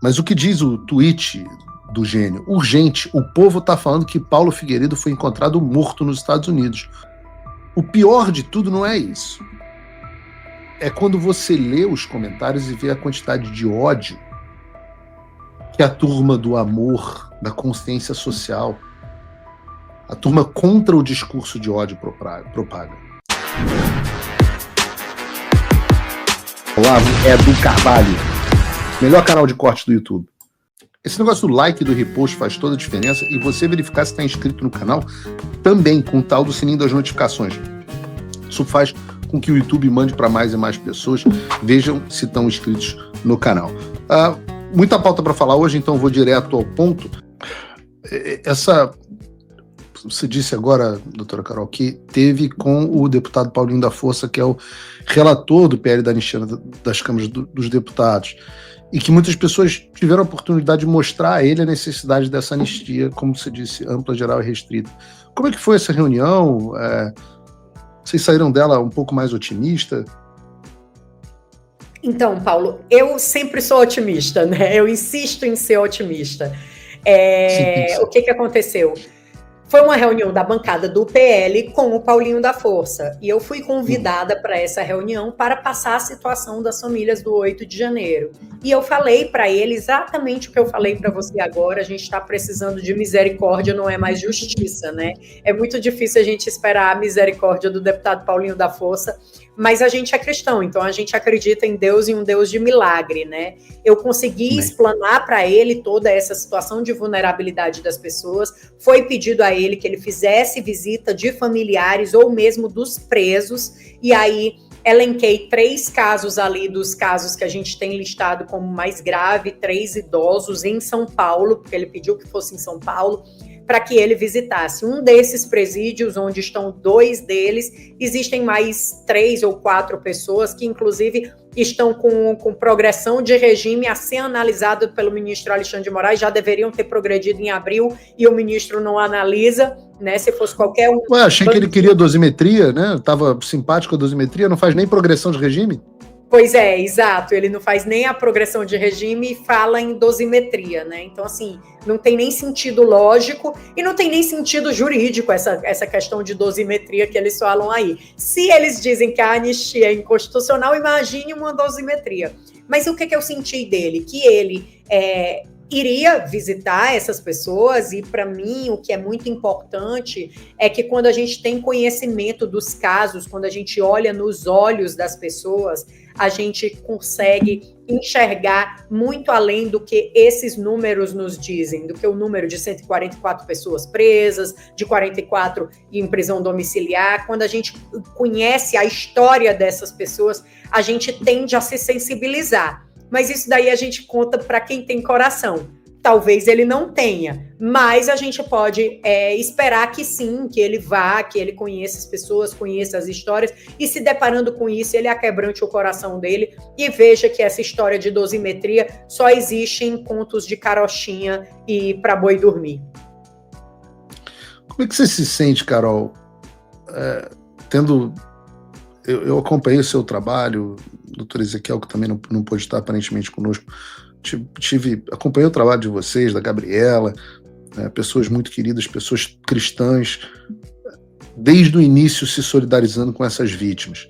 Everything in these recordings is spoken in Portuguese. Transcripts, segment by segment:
Mas o que diz o tweet do gênio? Urgente, o povo está falando que Paulo Figueiredo foi encontrado morto nos Estados Unidos. O pior de tudo não é isso. É quando você lê os comentários e vê a quantidade de ódio que a turma do amor, da consciência social, a turma contra o discurso de ódio propaga. Olá, é do Carvalho, melhor canal de corte do YouTube. Esse negócio do like e do repost faz toda a diferença, e você verificar se está inscrito no canal também, com o tal do sininho das notificações. Isso faz com que o YouTube mande para mais e mais pessoas, vejam se estão inscritos no canal. Muita pauta para falar hoje, então vou direto ao ponto. Você disse agora, doutora Carol, que teve com o deputado Paulinho da Força, que é o relator do PL da anistia das câmaras dos deputados, e que muitas pessoas tiveram a oportunidade de mostrar a ele a necessidade dessa anistia, como você disse, ampla, geral e restrita. Como é que foi essa reunião? Vocês saíram dela um pouco mais otimista? Então, Paulo, eu sempre sou otimista, né? Eu insisto em ser otimista. O que aconteceu? Foi uma reunião da bancada do PL com o Paulinho da Força, e eu fui convidada para essa reunião para passar a situação das famílias do 8 de janeiro. E eu falei para ele exatamente o que eu falei para você agora: a gente está precisando de misericórdia, não é mais justiça, né? É muito difícil a gente esperar a misericórdia do deputado Paulinho da Força, mas a gente é cristão, então a gente acredita em Deus e um Deus de milagre, né? Eu consegui explanar para ele toda essa situação de vulnerabilidade das pessoas. Foi pedido a ele que ele fizesse visita de familiares ou mesmo dos presos, e aí elenquei 3 casos ali dos casos que a gente tem listado como mais grave, 3 idosos em São Paulo, porque ele pediu que fosse em São Paulo, para que ele visitasse. Um desses presídios, onde estão 2 deles, existem mais 3 ou 4 pessoas que, inclusive, estão com progressão de regime a ser analisado pelo ministro Alexandre de Moraes, já deveriam ter progredido em abril, e o ministro não analisa, né? Se fosse qualquer um... Achei que ele queria dosimetria, né? Estava simpático a dosimetria, não faz nem progressão de regime? Pois é, exato, ele não faz nem a progressão de regime e fala em dosimetria, né? Então, assim, não tem nem sentido lógico e não tem nem sentido jurídico essa questão de dosimetria que eles falam aí. Se eles dizem que a anistia é inconstitucional, imagine uma dosimetria. Mas o que eu senti dele? Que ele iria visitar essas pessoas, e para mim o que é muito importante é que quando a gente tem conhecimento dos casos, quando a gente olha nos olhos das pessoas, a gente consegue enxergar muito além do que esses números nos dizem, do que o número de 144 pessoas presas, de 44 em prisão domiciliar. Quando a gente conhece a história dessas pessoas, a gente tende a se sensibilizar. Mas isso daí a gente conta para quem tem coração. Talvez ele não tenha, mas a gente pode esperar que sim, que ele vá, que ele conheça as pessoas, conheça as histórias, e se deparando com isso, ele aquebrante o coração dele e veja que essa história de dosimetria só existe em contos de carochinha e para boi dormir. Como é que você se sente, Carol, Eu acompanhei o seu trabalho, o doutor Ezequiel, que também não pôde estar aparentemente conosco, acompanhei o trabalho de vocês, da Gabriela, pessoas muito queridas, pessoas cristãs, desde o início se solidarizando com essas vítimas.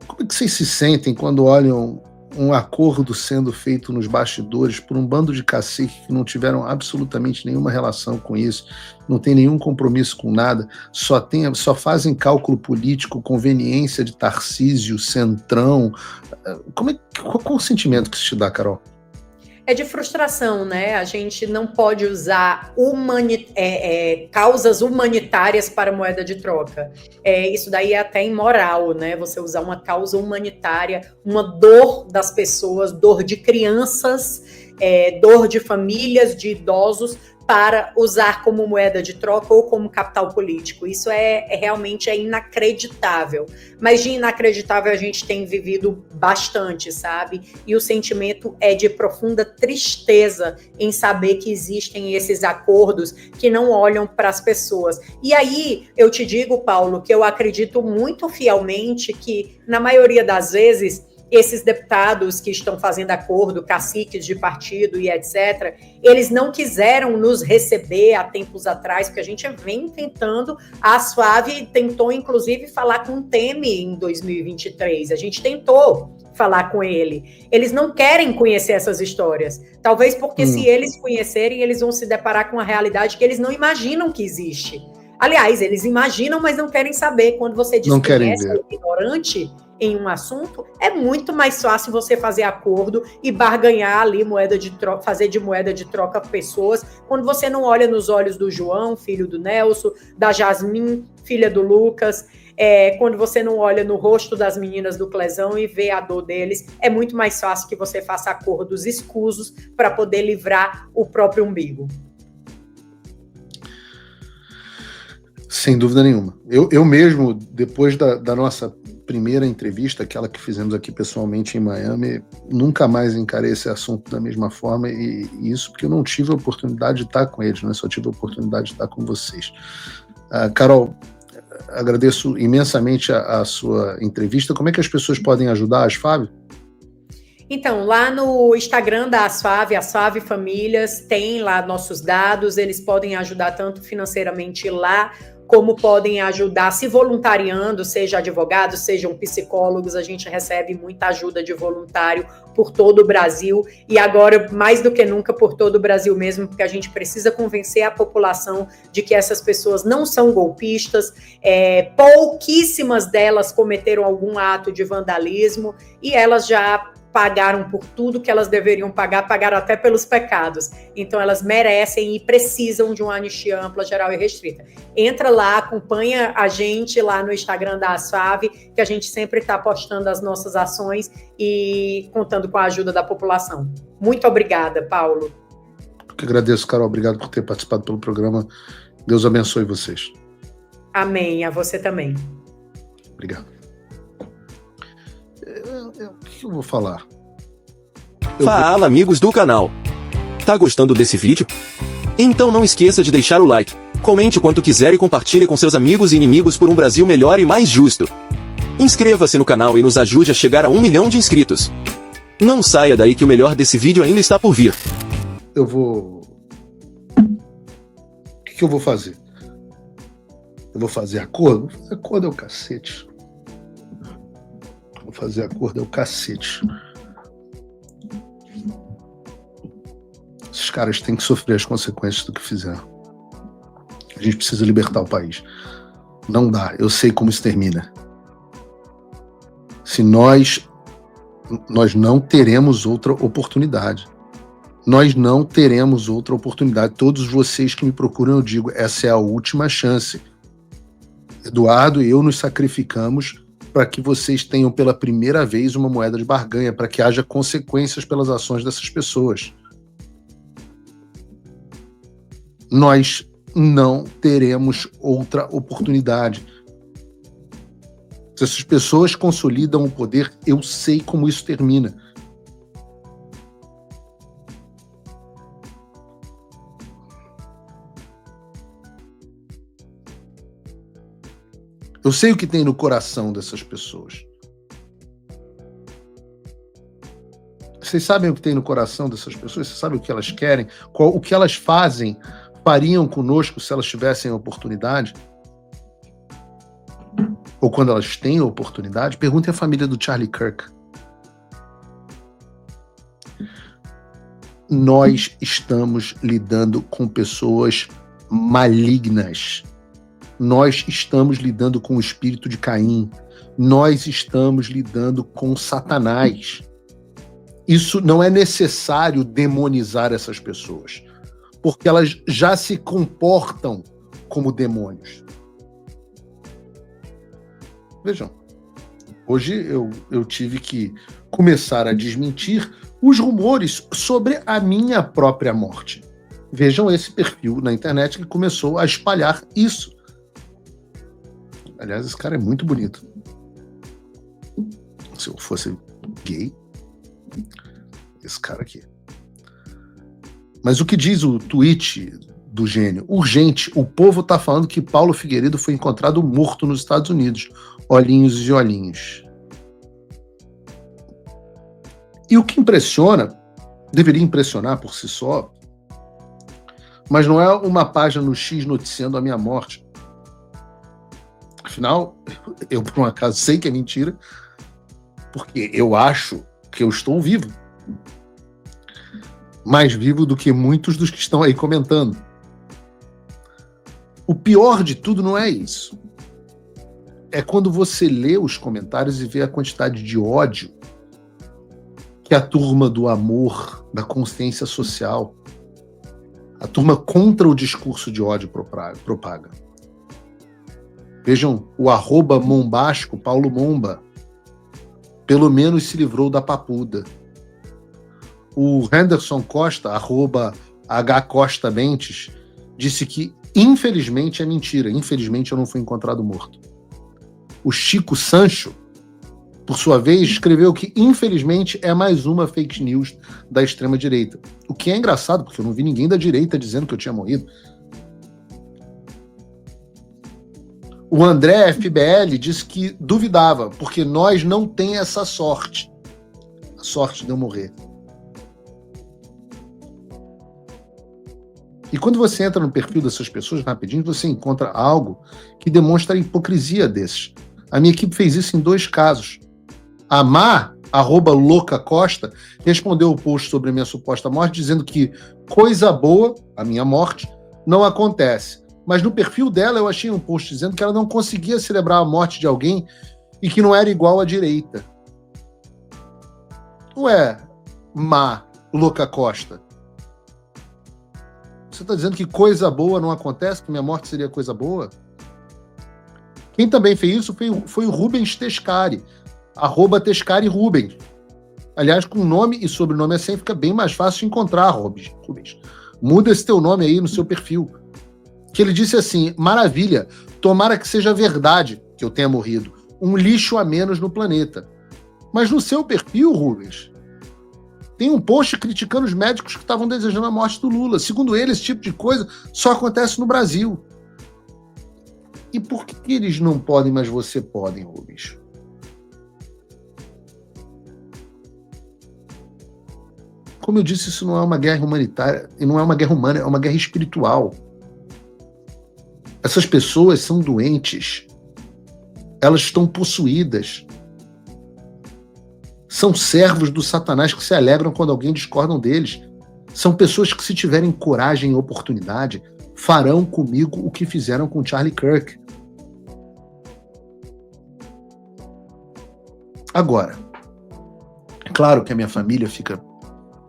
Como é que vocês se sentem quando olham um acordo sendo feito nos bastidores por um bando de caciques que não tiveram absolutamente nenhuma relação com isso, não tem nenhum compromisso com nada, só fazem cálculo político, conveniência de Tarcísio, Centrão? Qual o sentimento que isso te dá, Carol? É de frustração, né? A gente não pode usar causas humanitárias para moeda de troca. Isso daí é até imoral, né? Você usar uma causa humanitária, uma dor das pessoas, dor de crianças, dor de famílias, de idosos, para usar como moeda de troca ou como capital político. Isso realmente inacreditável. Mas de inacreditável a gente tem vivido bastante, sabe? E o sentimento é de profunda tristeza em saber que existem esses acordos que não olham para as pessoas. E aí eu te digo, Paulo, que eu acredito muito fielmente que, na maioria das vezes, esses deputados que estão fazendo acordo, caciques de partido e etc., eles não quiseram nos receber há tempos atrás, porque a gente vem tentando, a Suave tentou inclusive falar com o Temer em 2023, a gente tentou falar com ele. Eles não querem conhecer essas histórias. Talvez porque se eles conhecerem, eles vão se deparar com uma realidade que eles não imaginam que existe. Aliás, eles imaginam, mas não querem saber. Quando você desconhece, é ignorante em um assunto, é muito mais fácil você fazer acordo e barganhar ali moeda de troca, fazer de moeda de troca pessoas, quando você não olha nos olhos do João, filho do Nelson, da Jasmin, filha do Lucas, quando você não olha no rosto das meninas do Clezão e vê a dor deles, é muito mais fácil que você faça acordos escusos para poder livrar o próprio umbigo. Sem dúvida nenhuma. Eu mesmo, depois da nossa primeira entrevista, aquela que fizemos aqui pessoalmente em Miami, nunca mais encarei esse assunto da mesma forma, e isso porque eu não tive a oportunidade de estar com eles, né? Só tive a oportunidade de estar com vocês. Carol, agradeço imensamente a sua entrevista. Como é que as pessoas podem ajudar a Asfave? Então, lá no Instagram da Asfave, Asfave Famílias, tem lá nossos dados, eles podem ajudar tanto financeiramente lá, como podem ajudar se voluntariando, seja advogados, sejam psicólogos, a gente recebe muita ajuda de voluntário por todo o Brasil, e agora, mais do que nunca, por todo o Brasil mesmo, porque a gente precisa convencer a população de que essas pessoas não são golpistas, pouquíssimas delas cometeram algum ato de vandalismo, e elas já pagaram por tudo que elas deveriam pagar, pagaram até pelos pecados. Então, elas merecem e precisam de uma anistia ampla, geral e restrita. Entra lá, acompanha a gente lá no Instagram da Asfave, que a gente sempre está postando as nossas ações e contando com a ajuda da população. Muito obrigada, Paulo. Eu que agradeço, Carol. Obrigado por ter participado pelo programa. Deus abençoe vocês. Amém. A você também. Obrigado. O que eu vou falar? Fala, amigos do canal. Tá gostando desse vídeo? Então não esqueça de deixar o like, comente quanto quiser e compartilhe com seus amigos e inimigos por um Brasil melhor e mais justo. Inscreva-se no canal e nos ajude a chegar a 1 milhão de inscritos. Não saia daí que o melhor desse vídeo ainda está por vir. O que eu vou fazer? Eu vou fazer acordo? Acordo é o cacete. Vou fazer acordo é o cacete. Esses caras têm que sofrer as consequências do que fizeram. A gente precisa libertar o país. Não dá. Eu sei como isso termina. Se nós não teremos outra oportunidade. Nós não teremos outra oportunidade. Todos vocês que me procuram, eu digo, essa é a última chance. Eduardo e eu nos sacrificamos para que vocês tenham pela primeira vez uma moeda de barganha, para que haja consequências pelas ações dessas pessoas. Nós não teremos outra oportunidade. Se essas pessoas consolidam o poder, eu sei como isso termina. Eu sei o que tem no coração dessas pessoas. Vocês sabem o que tem no coração dessas pessoas? Vocês sabem o que elas querem? O que elas fariam conosco se elas tivessem a oportunidade? Ou quando elas têm a oportunidade? Perguntem à família do Charlie Kirk. Nós estamos lidando com pessoas malignas. Nós estamos lidando com o espírito de Caim. Nós estamos lidando com Satanás. Isso não é necessário demonizar essas pessoas, porque elas já se comportam como demônios. Vejam, hoje eu tive que começar a desmentir os rumores sobre a minha própria morte. Vejam esse perfil na internet que começou a espalhar isso. Aliás, esse cara é muito bonito. Se eu fosse gay, esse cara aqui. Mas o que diz o tweet do gênio? Urgente, o povo tá falando que Paulo Figueiredo foi encontrado morto nos Estados Unidos. Olhinhos e olhinhos. E o que impressiona, deveria impressionar por si só, mas não é uma página no X noticiando a minha morte. Afinal, eu por um acaso sei que é mentira, porque eu acho que eu estou vivo. Mais vivo do que muitos dos que estão aí comentando. O pior de tudo não é isso. É quando você lê os comentários e vê a quantidade de ódio que a turma do amor, da consciência social, a turma contra o discurso de ódio propaga. Vejam, o @mombasco, Paulo Momba, pelo menos se livrou da papuda. O Henderson Costa, @HCostaMentes, disse que infelizmente é mentira, infelizmente eu não fui encontrado morto. O Chico Sancho, por sua vez, escreveu que infelizmente é mais uma fake news da extrema-direita. O que é engraçado, porque eu não vi ninguém da direita dizendo que eu tinha morrido. O André FBL disse que duvidava, porque nós não tem essa sorte. A sorte de eu morrer. E quando você entra no perfil dessas pessoas, rapidinho, você encontra algo que demonstra a hipocrisia desses. A minha equipe fez isso em 2 casos. A Má, @loucacosta, respondeu o post sobre a minha suposta morte, dizendo que coisa boa, a minha morte, não acontece. Mas no perfil dela eu achei um post dizendo que ela não conseguia celebrar a morte de alguém e que não era igual à direita. Ué, Má, loucacosta. Você está dizendo que coisa boa não acontece, que minha morte seria coisa boa? Quem também fez isso foi o Rubens Tescari, @TescariRubens. Aliás, com nome e sobrenome assim fica bem mais fácil de encontrar, Rubens. Muda esse teu nome aí no seu perfil. Que ele disse assim: maravilha, tomara que seja verdade que eu tenha morrido. Um lixo a menos no planeta. Mas no seu perfil, Rubens, tem um post criticando os médicos que estavam desejando a morte do Lula. Segundo ele, esse tipo de coisa só acontece no Brasil. E por que eles não podem, mas você pode, Rubens? Como eu disse, isso não é uma guerra humanitária, e não é uma guerra humana, é uma guerra espiritual. Essas pessoas são doentes. Elas estão possuídas. São servos do Satanás que se alegram quando alguém discorda deles. São pessoas que, se tiverem coragem e oportunidade, farão comigo o que fizeram com Charlie Kirk. Agora, é claro que a minha família fica...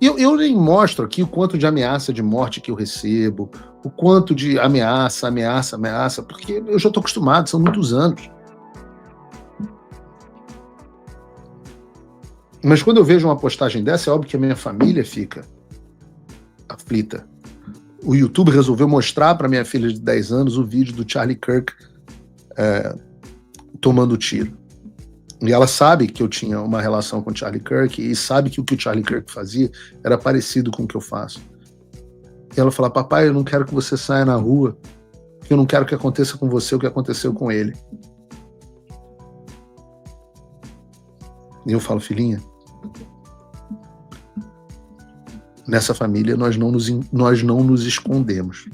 Eu nem mostro aqui o quanto de ameaça de morte que eu recebo, o quanto de ameaça, porque eu já estou acostumado, são muitos anos. Mas quando eu vejo uma postagem dessa, é óbvio que a minha família fica aflita. O YouTube resolveu mostrar para minha filha de 10 anos o vídeo do Charlie Kirk tomando tiro. E ela sabe que eu tinha uma relação com o Charlie Kirk e sabe que o que o Charlie Kirk fazia era parecido com o que eu faço. E ela fala: papai, eu não quero que você saia na rua, porque eu não quero que aconteça com você o que aconteceu com ele. E eu falo: filhinha, nessa família nós não nos escondemos.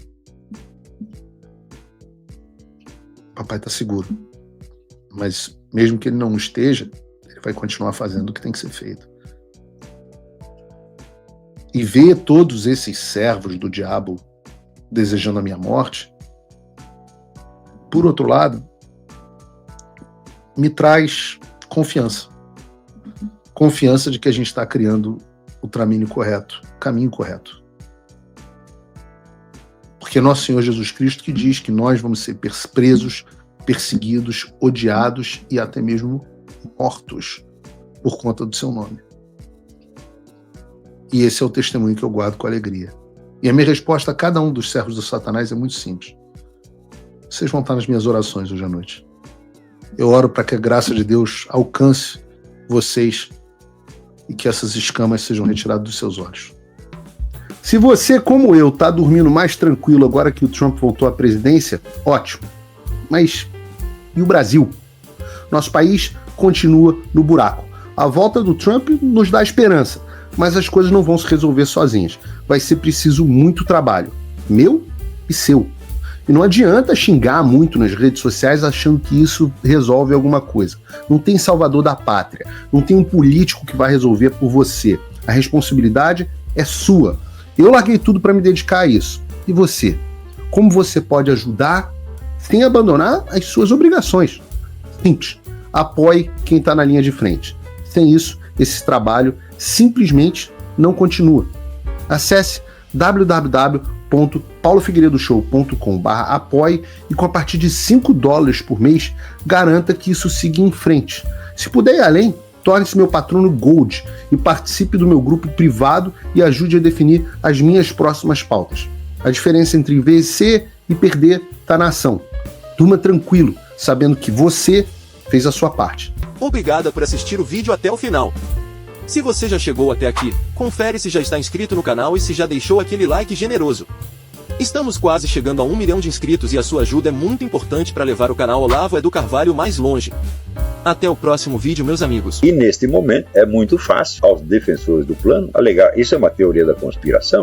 Papai está seguro. Mas mesmo que ele não esteja, ele vai continuar fazendo o que tem que ser feito. E ver todos esses servos do diabo desejando a minha morte, por outro lado, me traz confiança. Confiança de que a gente está criando o caminho correto. Porque é nosso Senhor Jesus Cristo que diz que nós vamos ser presos, perseguidos, odiados e até mesmo mortos por conta do seu nome. E esse é o testemunho que eu guardo com alegria. E a minha resposta a cada um dos servos do Satanás é muito simples. Vocês vão estar nas minhas orações hoje à noite. Eu oro para que a graça de Deus alcance vocês e que essas escamas sejam retiradas dos seus olhos. Se você, como eu, está dormindo mais tranquilo agora que o Trump voltou à presidência, ótimo. Mas e o Brasil? Nosso país continua no buraco. A volta do Trump nos dá esperança, mas as coisas não vão se resolver sozinhas. Vai ser preciso muito trabalho, meu e seu. E não adianta xingar muito nas redes sociais achando que isso resolve alguma coisa. Não tem salvador da pátria, não tem um político que vai resolver por você. A responsabilidade é sua. Eu larguei tudo para me dedicar a isso. E você? Como você pode ajudar sem abandonar as suas obrigações? Simples. Apoie quem está na linha de frente. Sem isso, esse trabalho simplesmente não continua. Acesse www.paulofigueiredoshow.com/apoie e com a partir de $5 por mês, garanta que isso siga em frente. Se puder ir além, torne-se meu patrono Gold e participe do meu grupo privado e ajude a definir as minhas próximas pautas. A diferença entre vencer e perder está na ação. Durma tranquilo, sabendo que você fez a sua parte. Obrigada por assistir o vídeo até o final. Se você já chegou até aqui, confere se já está inscrito no canal e se já deixou aquele like generoso. Estamos quase chegando a 1 milhão de inscritos e a sua ajuda é muito importante para levar o canal Olavo Edu Carvalho mais longe. Até o próximo vídeo, meus amigos. E neste momento é muito fácil aos defensores do plano alegar isso é uma teoria da conspiração.